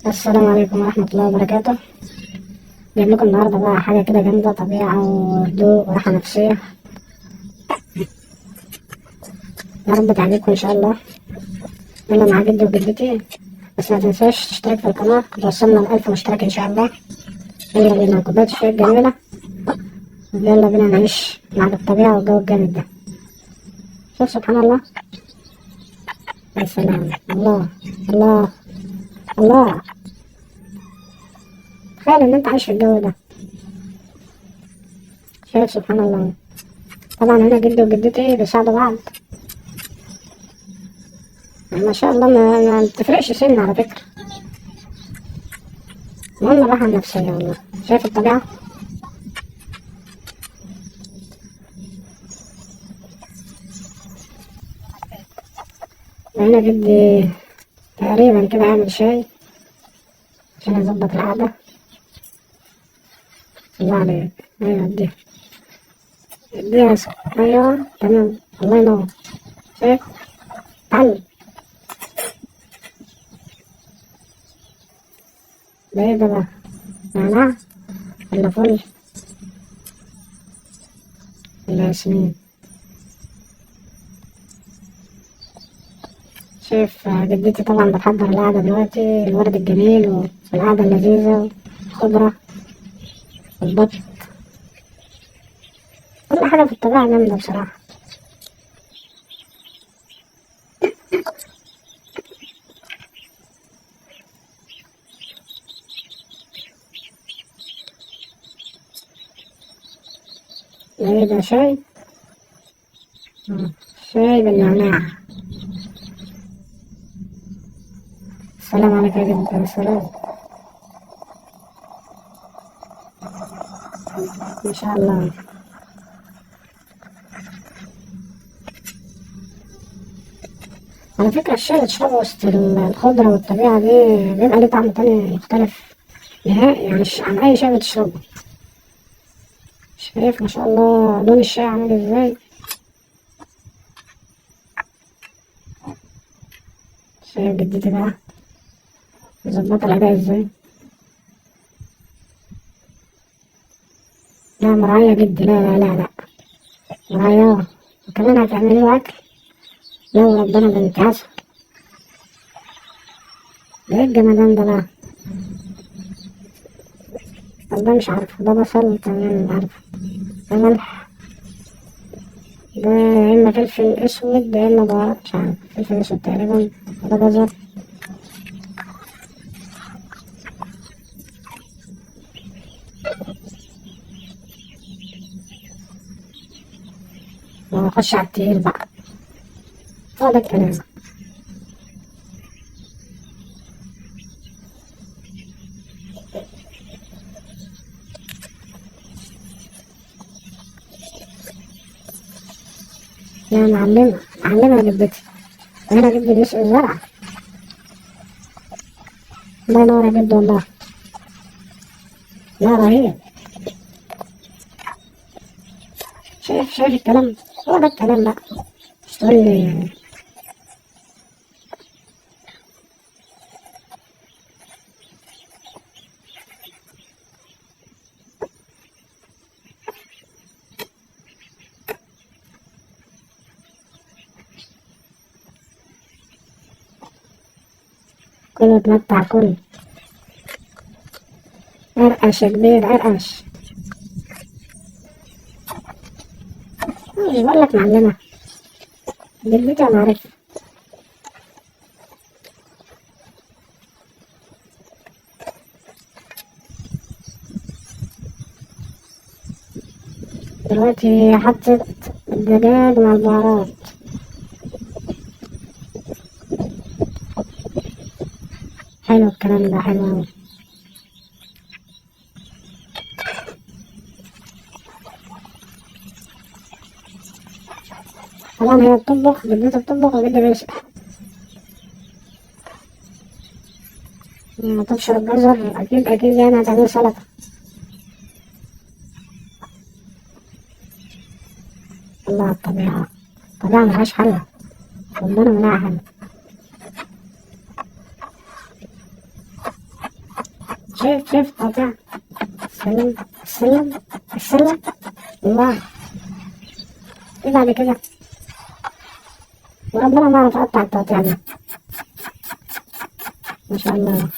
السلام عليكم ورحمة الله وبركاته. جايب لكم النهاردة بقى حاجة كده جامدة، طبيعة وهدوء وراحة نفسية. يا رب تعجبكم إن شاء الله. يلا مع جدي وجدتي، بس ما تنساش تشترك في القناة، توصلنا ل1000 مشترك إن شاء الله. يلا بينا كوباية الشاي الجميلة، يلا بينا نعيش مع الطبيعة والجو الجامد ده. شوف سبحان الله، يا سلام، الله الله الله. تخيل إن أنت عايش في الجو ده. شوف سبحان الله. طبعا هنا جدي وجدتي بيساعدوا بعض، ما شاء الله. ما بتفرقش سن على فكرة، المهم الراحة النفسية. والله شايف الطبيعة، وهنا جدي تقريبا كده عامل شاي عشان يظبط القعدة. الله عليك، ايوه اديها ايوه تمام، الله ينور. شايف، تعلم. ده ايه ده بقى؟ نعناع ولا فل ولا ياسمين؟ شايف جدتي طبعا بتحضر القعدة دلوقتي، الورد الجميل والقعدة اللذيذة والخضرة والبط، كل حاجة في الطبيعة جامدة بصراحة. ايه ده؟ شاي؟ شاي بالنعناع. السلام عليكم يا جدة. السلام، ما شاء الله. على فكرة الشاي اللي تشربه وسط الخضرة والطبيعة دي بيبقى ليه طعم تاني مختلف نهائي، يعني عن أي شاي بتشربه. شايف ما شاء الله لون الشاي عامل ازاي؟ شايف جدتي بقى مظبطة الأداء ازاي؟ لا مراعية جدي، لا مراعية، وكمان هتعملي له أكل لو ربنا بنت عسل. ده ايه الجمدان ده بقى؟ ده مش عارفه، ده بصل كمان عارفه، ده ملح، ده يا إما فلفل أسود يا إما بهارات، مش عارف، فلفل أسود تقريبا، ده جزر. ونخش على التقيل بقى، هو ده الكلام. يا معلمة جدتي، أنا جدي بيسقي الزرع. الله ينور يا جدو والله، لا رهيب. شايف الكلام، هو ده الكلام بقى. مش تقول لي كل اتمتع كل، ارقش يا كبير ارقش. مش بقولك معلمة جدتي، أنا عارف. دلوقتي حطت الدجاج مع البهارات. حلو الكلام ده، حلو أوي. طبعا هي بتطبخ، جدتي بتطبخ وجدي بيسقي. تبشر الجزر، أكيد يعني هتعمل سلطة. الله على الطبيعة، الطبيعة ملهاش حل، ربنا منعها حل. شايف قطع. السلم السلم السلم. الله. ايه بعد كده؟ وربنا ما اعرف اقطع التقطيع ده. ما شاء الله.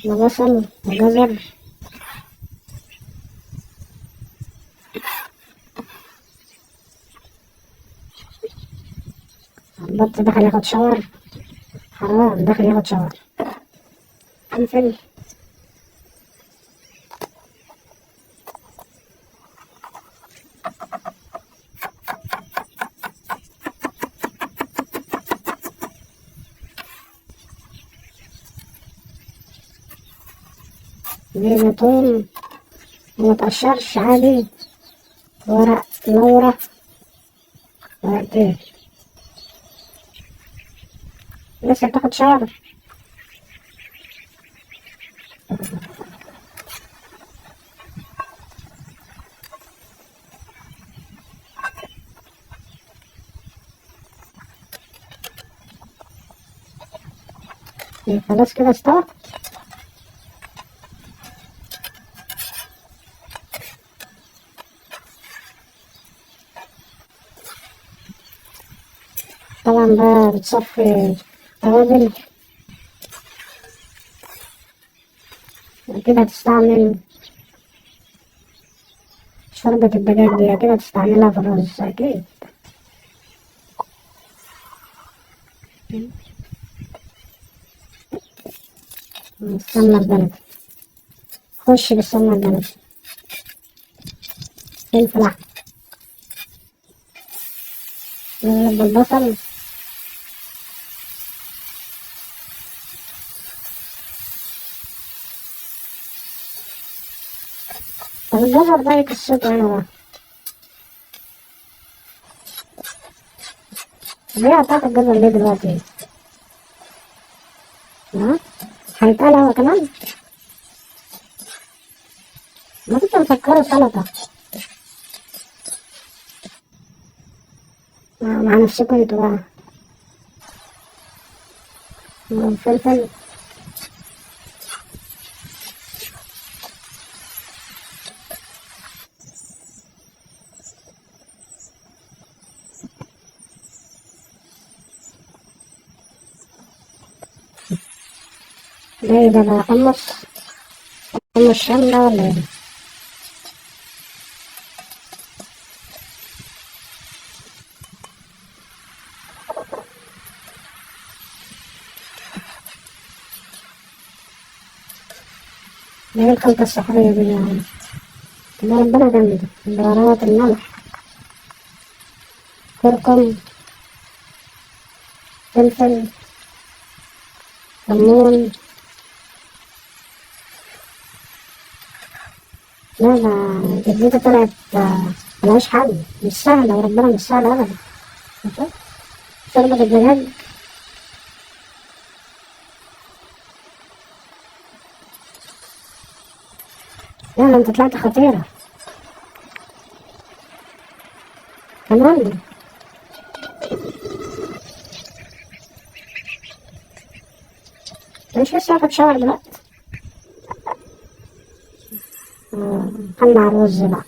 وبصل وجزر. البط دخل ياخد شاور. حرام دخل ياخد شاور. فلفل. زيتون متقشرش عادي. ورق لورا. ورقتين. لسه بتاخد شاور. خلاص كده استوى. طبعا بقى بتصفي توابل. أكيد هتستعمل شوربة الدجاج دي، أكيد هتستعملها في الرز أكيد. السمنة البلدي. خش بالسمنة البلدي. فلفل أحمر. نقلب بالبصل. طب الجزر ده قصته ايه بقى؟ ليه قطعت الجزر ليه دلوقتي؟ ها؟ هيتقال هو كمان؟ ما كنت مسكره سلطة. مع نفسكم انتوا بقى. فلفل. ده ايه ده بقى؟ حمص شام ده ولا ايه؟ ده ايه الخلطة السحرية دي يعني؟ ده ربنا جنبي. بهارات الملح. كركم. فلفل. كمون. لا ده جدتي طلعت ملهاش حل. مش سهلة وربنا مش سهلة أبدا. شوربة الدجاج. لا انت طلعت خطيرة كمان. مش لسه واخد شاور دلوقتي. حل على الرز بقى.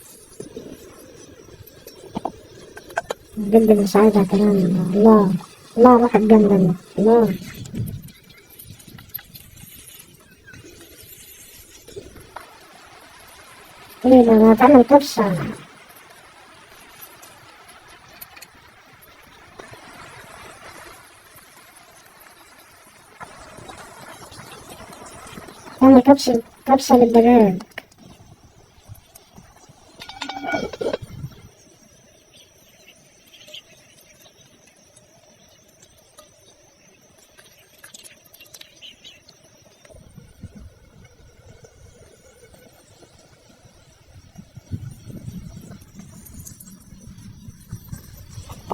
جد اللي ساعدها كمان. الله. الله روح الجنة. الله. ايه ده انا هتعمل كبسة. تعمل كبسة بالدجاج.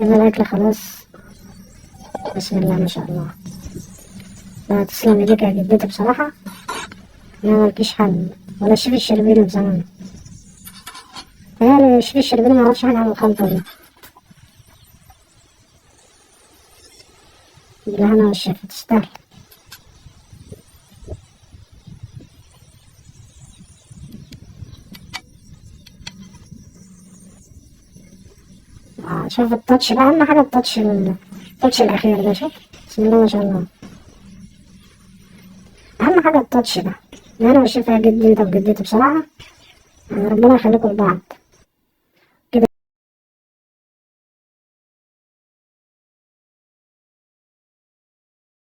كده الأكل خلاص. بسم الله ما شاء الله. لا تسلم ايديك يا جدتي بصراحة. لا ملكيش حل. ولا الشيف الشربيني بزمان. يعني الشيف الشربيني معرفش حاجة عن الخلطة دي. بالهنا والشفا تستاهل. شوف التاتش ده اهم حاجة، التاتش الاخير ده، شوف بسم الله ما شاء الله. اهم حاجة التاتش ده، انا ماشي فيها جدي انت وجدتي بصراحة. ربنا يخليكم لبعض.